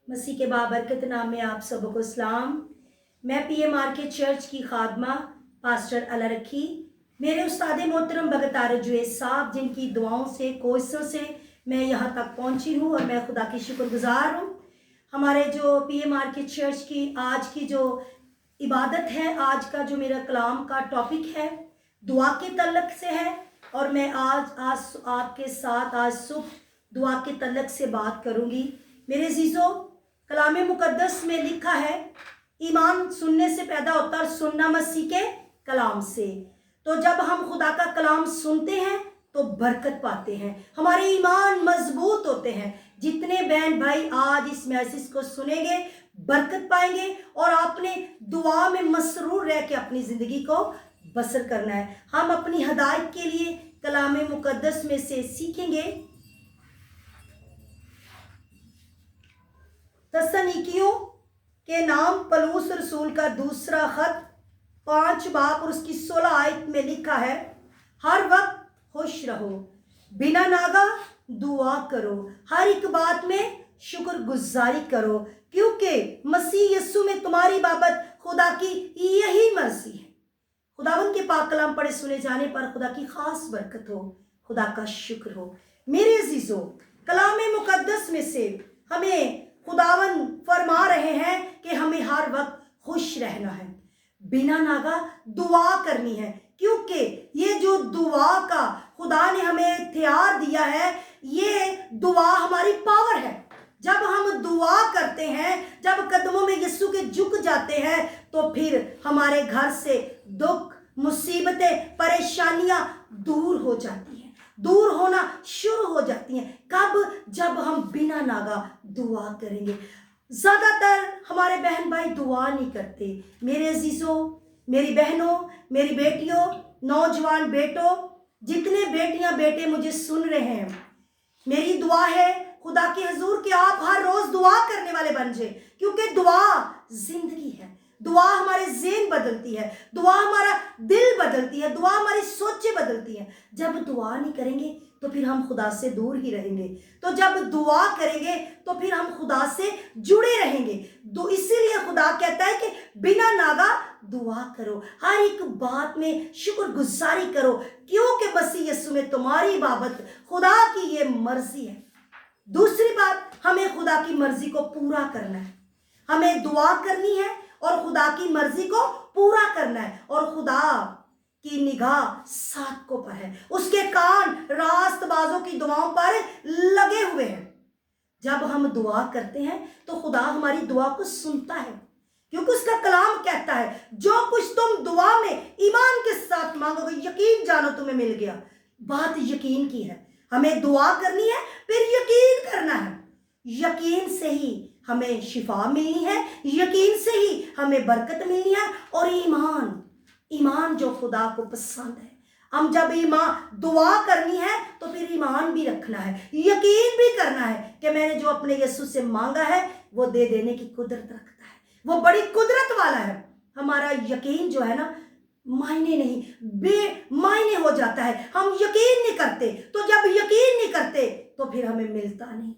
मसीह के बाबरकत नाम में आप सबको सलाम। मैं PMRK चर्च की खादमा पास्टर अला रखी, मेरे उस्ताद मोहतरम भगत आरजुए साहब जिनकी दुआओं से कोशिशों से मैं यहाँ तक पहुँची हूँ और मैं खुदा की शुक्रगुजार हूँ। हमारे जो PMRK चर्च की आज की जो इबादत है, आज का जो मेरा कलाम का टॉपिक है दुआ के तल्लक से है और मैं आज आपके साथ आज सुबह दुआ के तल्लक से बात करूँगी। मेरे अजीज़ों, कलाम मुकद्दस में लिखा है ईमान सुनने से पैदा होता है और सुनना मसीह के कलाम से। तो जब हम खुदा का कलाम सुनते हैं तो बरकत पाते हैं, हमारे ईमान मजबूत होते हैं। जितने बहन भाई आज इस मैसेज को सुनेंगे बरकत पाएंगे और आपने दुआ में मसरूर रह के अपनी ज़िंदगी को बसर करना है। हम अपनी हदायत के लिए कलाम मुकद्दस में से सीखेंगे। तस्सनीकियों के नाम पलूस रसूल का दूसरा खत 5 बाब और उसकी 16 आयत में लिखा है, हर वक्त खुश रहो, बिना नागा दुआ करो, हर एक बात में शुक्रगुजारी करो, क्योंकि मसीह यीशु में तुम्हारी बाबत खुदा की यही मर्जी है। खुदावन के पाक कलाम पढ़े सुने जाने पर खुदा की खास बरकत हो, खुदा का शुक्र हो। मेरे अजीजों, कलाम मुकद्दस में से हमें खुदावन फरमा रहे हैं कि हमें हर वक्त खुश रहना है, बिना नागा दुआ करनी है, क्योंकि ये जो दुआ का खुदा ने हमें इख्तियार दिया है, ये दुआ हमारी पावर है। जब हम दुआ करते हैं, जब कदमों में यीशु के झुक जाते हैं, तो फिर हमारे घर से दुख, मुसीबतें, परेशानियां दूर हो जाती हैं, दूर होना शुरू हो जाती हैं। कब? जब हम बिना नागा दुआ करेंगे। ज़्यादातर हमारे बहन भाई दुआ नहीं करते। मेरे अजीज़ों, मेरी बहनों, मेरी बेटियों, नौजवान बेटों, जितने बेटियां बेटे मुझे सुन रहे हैं, मेरी दुआ है खुदा के हुजूर कि आप हर रोज़ दुआ करने वाले बन जाए, क्योंकि दुआ जिंदगी है। दुआ हमारे ज़हन बदलती है, दुआ हमारा दिल बदलती है, दुआ हमारी सोचें बदलती हैं। जब दुआ नहीं करेंगे तो फिर हम खुदा से दूर ही रहेंगे, तो जब दुआ करेंगे तो फिर हम खुदा से जुड़े रहेंगे। तो इसीलिए खुदा कहता है कि बिना नागा दुआ करो, हर एक बात में शुक्रगुजारी करो, क्योंकि मसीह यीशु में तुम्हारी बाबत खुदा की ये मर्जी है। दूसरी बात, हमें खुदा की मर्जी को पूरा करना है। हमें दुआ करनी है और खुदा की मर्जी को पूरा करना है, और खुदा की निगाह साधकों पर है, उसके कान रास्तबाजों की दुआओं पर लगे हुए हैं। जब हम दुआ करते हैं तो खुदा हमारी दुआ को सुनता है, क्योंकि उसका कलाम कहता है जो कुछ तुम दुआ में ईमान के साथ मांगोगे, यकीन जानो तुम्हें मिल गया। बात यकीन की है, हमें दुआ करनी है, फिर यकीन करना है। यकीन से ही हमें शिफा मिलनी है, यकीन से ही हमें बरकत मिलनी है, और ईमान जो खुदा को पसंद है। हम जब ईमान दुआ करनी है तो फिर ईमान भी रखना है, यकीन भी करना है कि मैंने जो अपने यीशु से मांगा है वो दे देने की कुदरत रखता है, वो बड़ी कुदरत वाला है। हमारा यकीन जो है ना, मायने नहीं बेमायने हो जाता है। हम यकीन नहीं करते, तो जब यकीन नहीं करते तो फिर हमें मिलता नहीं।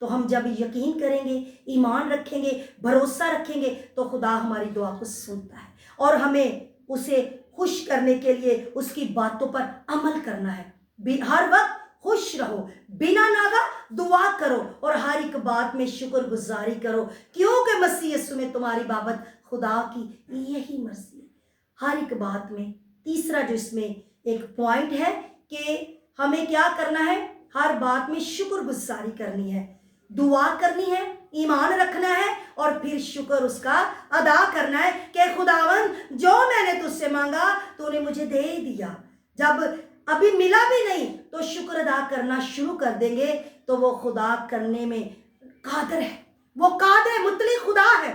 तो हम जब यकीन करेंगे, ईमान रखेंगे, भरोसा रखेंगे, तो खुदा हमारी दुआ को सुनता है, और हमें उसे खुश करने के लिए उसकी बातों पर अमल करना है। हर वक्त खुश रहो, बिना नागा दुआ करो, और हर एक बात में शुक्रगुजारी करो, क्योंकि मसीह यीशु में तुम्हारी बाबत खुदा की यही मर्जी है, हर एक बात में। तीसरा जो इसमें एक पॉइंट है कि हमें क्या करना है, हर बात में शुक्रगुजारी करनी है, दुआ करनी है, ईमान रखना है, और फिर शुक्र उसका अदा करना है कि खुदावन जो मैंने तुझसे मांगा तूने मुझे दे दिया। जब अभी मिला भी नहीं तो शुक्र अदा करना शुरू कर देंगे, तो वो खुदा करने में कादर है, वो कादर मुतली खुदा है,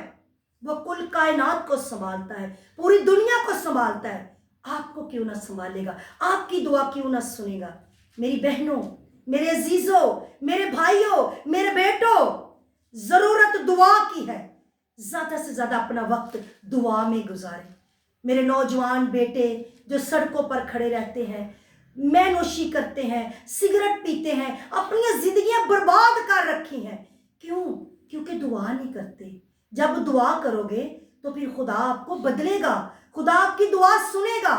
वो कुल कायनात को संभालता है, पूरी दुनिया को संभालता है। आपको क्यों ना संभालेगा, आपकी दुआ क्यों ना सुनेगा। मेरी बहनों, मेरे अजीजों, मेरे भाइयों, मेरे बेटों, जरूरत दुआ की है। ज्यादा से ज्यादा अपना वक्त दुआ में गुजारें। मेरे नौजवान बेटे जो सड़कों पर खड़े रहते हैं, मैनोशी करते हैं, सिगरेट पीते हैं, अपनी जिंदगियां बर्बाद कर रखी हैं, क्यों? क्योंकि दुआ नहीं करते। जब दुआ करोगे तो फिर खुदा आपको बदलेगा, खुदा आपकी दुआ सुनेगा।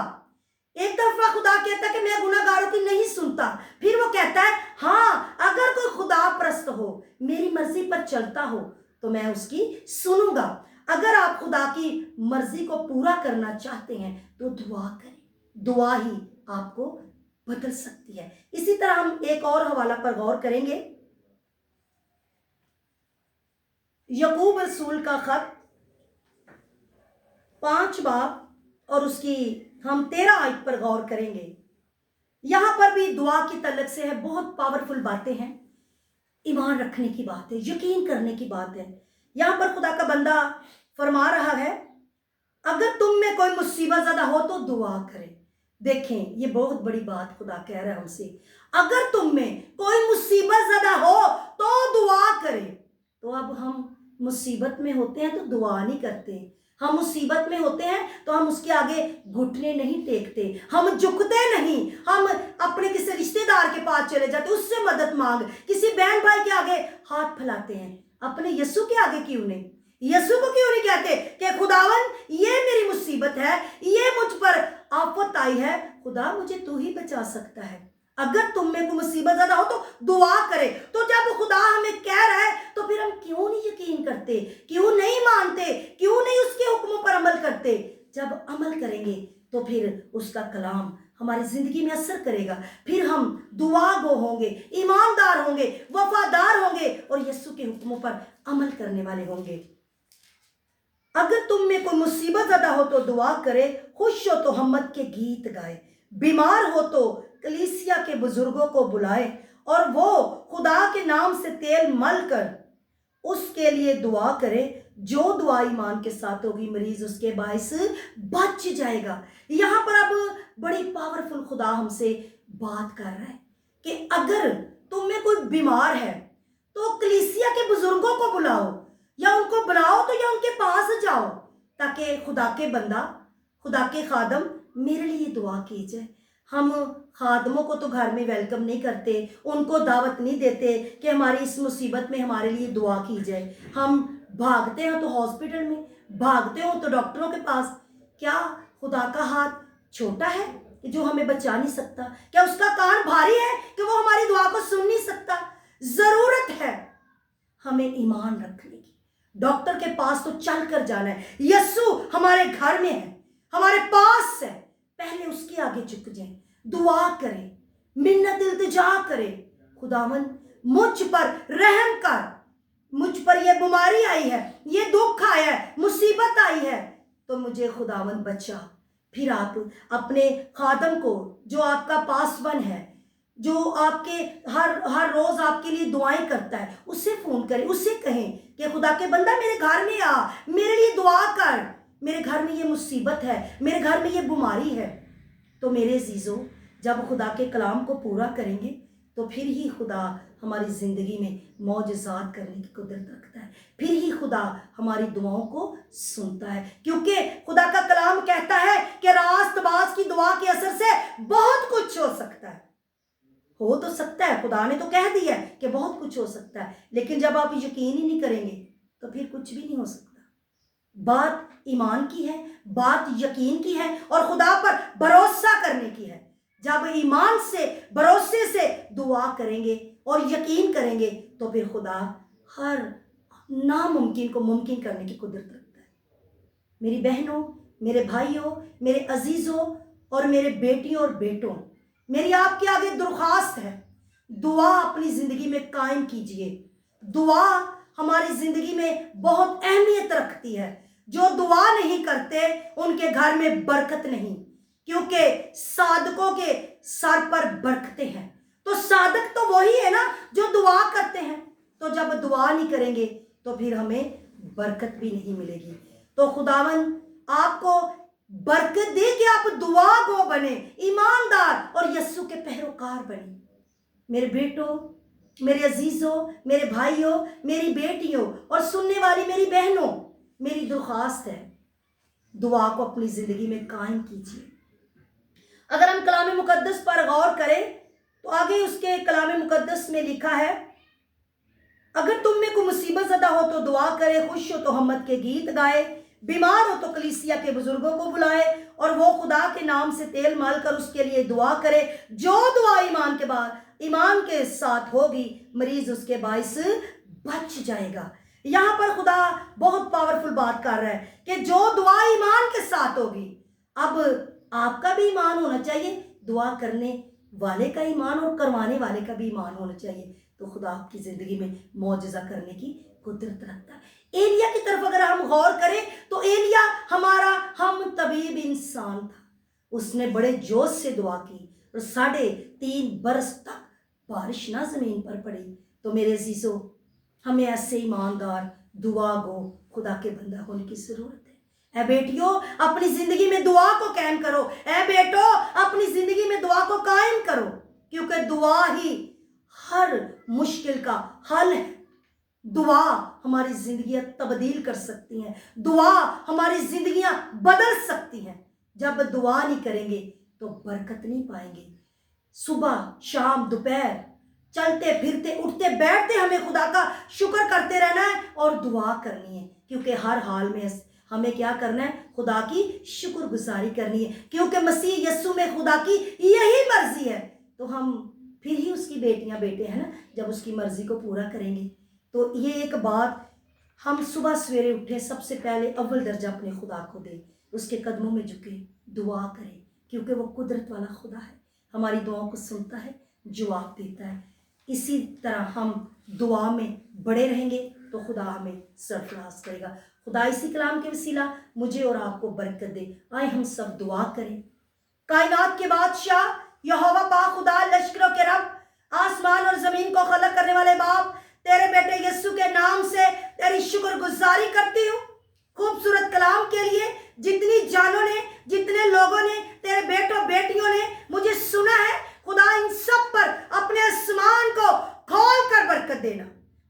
एक दफा खुदा कहता है कि मैं गुनाहगारों की नहीं सुनता, फिर वो कहता है हाँ, अगर कोई खुदा परस्त हो, मेरी मर्जी पर चलता हो, तो मैं उसकी सुनूंगा। अगर आप खुदा की मर्जी को पूरा करना चाहते हैं तो दुआ करें, दुआ ही आपको बदल सकती है। इसी तरह हम एक और हवाला पर गौर करेंगे। यकूब रसूल का खत 5 बाब और उसकी हम 13 आयत पर गौर करेंगे। यहां पर भी दुआ की तलक से है, बहुत पावरफुल बातें हैं। ईमान रखने की बात है, यकीन करने की बात है। यहां पर खुदा का बंदा फरमा रहा है, अगर तुम में कोई मुसीबत ज़्यादा हो तो दुआ करें। देखें, ये बहुत बड़ी बात खुदा कह रहा है हमसे। अगर तुम में कोई मुसीबत ज़्यादा हो तो दुआ करें। तो अब हम मुसीबत में होते हैं तो दुआ नहीं करते। हम मुसीबत में होते हैं तो हम उसके आगे घुटने नहीं टेकते, हम झुकते नहीं, हम अपने किसी रिश्तेदार के पास चले जाते, उससे मदद मांग, किसी बहन भाई के आगे हाथ फैलाते हैं। अपने यीशु के आगे क्यों नहीं? यीशु को क्यों नहीं कहते कि खुदावन ये मेरी मुसीबत है, ये मुझ पर आफत आई है, खुदा मुझे तू ही बचा सकता है। अगर तुम में कोई मुसीबत ज्यादा हो तो दुआ करे। तो जब खुदा हमें कह रहा है तो फिर हम क्यों नहीं यकीन करते, क्यों नहीं मानते, क्यों नहीं उसके हुक्मों पर अमल करते? जब अमल करेंगे तो फिर उसका कलाम हमारी जिंदगी में असर करेगा, फिर हम दुआ गो होंगे, ईमानदार होंगे, वफादार होंगे और यीशु के हुक्मों पर अमल करने वाले होंगे। अगर तुम में कोई मुसीबत ज्यादा हो तो दुआ करे, खुश हो तो हम्मद के गीत गाए, बीमार हो तो कलीसिया के बुजुर्गों को बुलाए और वो खुदा के नाम से तेल मल कर उसके लिए दुआ करे। जो दुआ ईमान के साथ होगी, मरीज उसके बाइस बच जाएगा। यहाँ पर अब बड़ी पावरफुल खुदा हमसे बात कर रहा है कि अगर तुम में कोई बीमार है तो कलीसिया के बुजुर्गों को बुलाओ, या उनको बुलाओ तो या उनके पास जाओ, ताकि खुदा के बंदा, खुदा के खादम मेरे लिए दुआ कीजिए। हम खादमों को तो घर में वेलकम नहीं करते, उनको दावत नहीं देते कि हमारी इस मुसीबत में हमारे लिए दुआ की जाए। हम भागते हो तो हॉस्पिटल में, भागते हो तो डॉक्टरों के पास। क्या खुदा का हाथ छोटा है कि जो हमें बचा नहीं सकता? क्या उसका कान भारी है कि वो हमारी दुआ को सुन नहीं सकता? जरूरत है हमें ईमान रखने की। डॉक्टर के पास तो चल कर जाना है, यीशु हमारे घर में है, हमारे पास है, पहले उसके आगे झुक जाए, दुआ करें, मिन्नत इल्तिजा करें, खुदावन मुझ पर रहम कर, मुझ पर यह बीमारी आई है, ये दुख आया है, मुसीबत आई है, तो मुझे खुदावन बचा। फिर आप अपने खादम को, जो आपका पासवन है, जो आपके हर रोज आपके लिए दुआएं करता है, उससे फोन करें, उससे कहें कि खुदा के बंदा मेरे घर में आ, मेरे लिए दुआ कर, मेरे घर में ये मुसीबत है, मेरे घर में ये बीमारी है। तो मेरे अजीजों, जब खुदा के कलाम को पूरा करेंगे तो फिर ही खुदा हमारी ज़िंदगी में मौजज़ात करने की कुदरत रखता है, फिर ही खुदा हमारी दुआओं को सुनता है। क्योंकि खुदा का कलाम कहता है कि रास्तबाज की दुआ के असर से बहुत कुछ हो सकता है। हो तो सकता है, खुदा ने तो कह दिया है कि बहुत कुछ हो सकता है, लेकिन जब आप यकीन ही नहीं करेंगे तो फिर कुछ भी नहीं हो सकता। बात ईमान की है, बात यकीन की है और खुदा पर भरोसा करने की है। जब ईमान से, भरोसे से दुआ करेंगे और यकीन करेंगे तो फिर खुदा हर नामुमकिन को मुमकिन करने की कुदरत रखता है। मेरी बहनों, मेरे भाइयों, मेरे अजीजों और मेरे बेटियों और बेटों, मेरी आपके आगे दरख्वास्त है, दुआ अपनी जिंदगी में कायम कीजिए। दुआ हमारी जिंदगी में बहुत अहमियत रखती है। जो दुआ नहीं करते उनके घर में बरकत नहीं, क्योंकि सादकों के सर पर बरकतें हैं। तो सादक तो वही है ना जो दुआ करते हैं। तो जब दुआ नहीं करेंगे तो फिर हमें बरकत भी नहीं मिलेगी। तो खुदावन आपको बरकत दे कि आप दुआ गो बने, ईमानदार और यीशु के पैरोकार बने। मेरे बेटों, मेरे अजीजों, मेरे भाइयों, मेरी बेटियों और सुनने वाली मेरी बहनों, मेरी दरख्वास्त है, दुआ को अपनी जिंदगी में कायम कीजिए। अगर हम कलाम मुकद्दस पर गौर करें तो आगे उसके कलाम मुकद्दस में लिखा है, अगर तुम में कोई मुसीबत ज़दा हो तो दुआ करे, खुश हो तो हम्मद के गीत गाए, बीमार हो तो कलीसिया के बुजुर्गों को बुलाए और वो खुदा के नाम से तेल माल कर उसके लिए दुआ करे। जो दुआ ईमान के साथ होगी, मरीज उसके बाइस बच जाएगा। यहाँ पर खुदा बहुत पावरफुल बात कर रहा है कि जो दुआ ईमान के साथ होगी। अब आपका भी ईमान होना चाहिए, दुआ करने वाले का ईमान और करवाने वाले का भी ईमान होना चाहिए, तो खुदा आपकी ज़िंदगी में मौजज़ा करने की कुदरत रखता है। एलिया की तरफ अगर हम गौर करें तो एलिया हम तबीब इंसान था। उसने बड़े जोश से दुआ की और 3.5 बरस तक बारिश ना ज़मीन पर पड़ी। तो मेरे अजीज़ों, हमें ऐसे ईमानदार दुआ गो खुदा के बंदा होने की ज़रूरत है। ऐ बेटियों, अपनी ज़िंदगी में दुआ को कायम करो। ऐ बेटो, अपनी ज़िंदगी में दुआ को कायम करो, क्योंकि दुआ ही हर मुश्किल का हल है। दुआ हमारी जिंदगियां तब्दील कर सकती हैं, दुआ हमारी जिंदगियां बदल सकती हैं। जब दुआ नहीं करेंगे तो बरकत नहीं पाएंगे। सुबह शाम दोपहर चलते फिरते उठते बैठते हमें खुदा का शुक्र करते रहना है और दुआ करनी है, क्योंकि हर हाल में हमें क्या करना है, खुदा की शुक्रगुजारी करनी है, क्योंकि मसीह यस्सु में खुदा की यही मर्जी है। तो हम फिर ही उसकी बेटियां बेटे हैं ना, जब उसकी मर्जी को पूरा करेंगे। तो ये एक बात, हम सुबह सवेरे उठे, सबसे पहले अव्वल दर्जा अपने खुदा को दे, उसके कदमों में झुके, दुआ करें, क्योंकि वो कुदरत वाला खुदा है, हमारी दुआओं को सुनता है, जवाब देता है। इसी तरह हम दुआ में बड़े रहेंगे तो खुदा हमें सरफराज करेगा। खुदा इसी कलाम के वसीला मुझे और आपको बरकत दे। आए हम सब दुआ करें। कायनात के बादशाह यहोवा पाक खुदा, लश्करों के रब, आसमान और जमीन को खलक करने वाले बाप, तेरे बेटे यीशु के नाम से तेरी शुक्रगुजारी करती हूँ खूबसूरत कलाम के लिए। जितनी जानों ने, जितने लोगों ने, तेरे बेटों बेटियों ने मुझे सुना है, खुदा इन सब पर अपने आसमान को खोल कर बरकत देना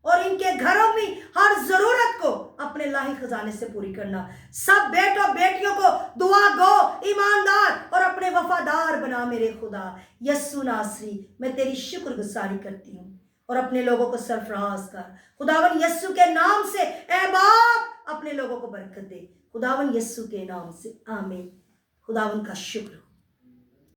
और इनके घरों में हर जरूरत को अपने लाही खजाने से पूरी करना। सब बेटों बेटियों को दुआ गो, ईमानदार और अपने वफादार बना मेरे खुदा। यस्सु नासरी, मैं तेरी शुक्रगुजारी करती हूँ और अपने लोगों को सरफराज कर। खुदावन यस्सु के नाम से ऐ बाप अपने लोगों को बरकत दे, खुदावन यस्सु के नाम से, आमीन। खुदावन का शुक्र।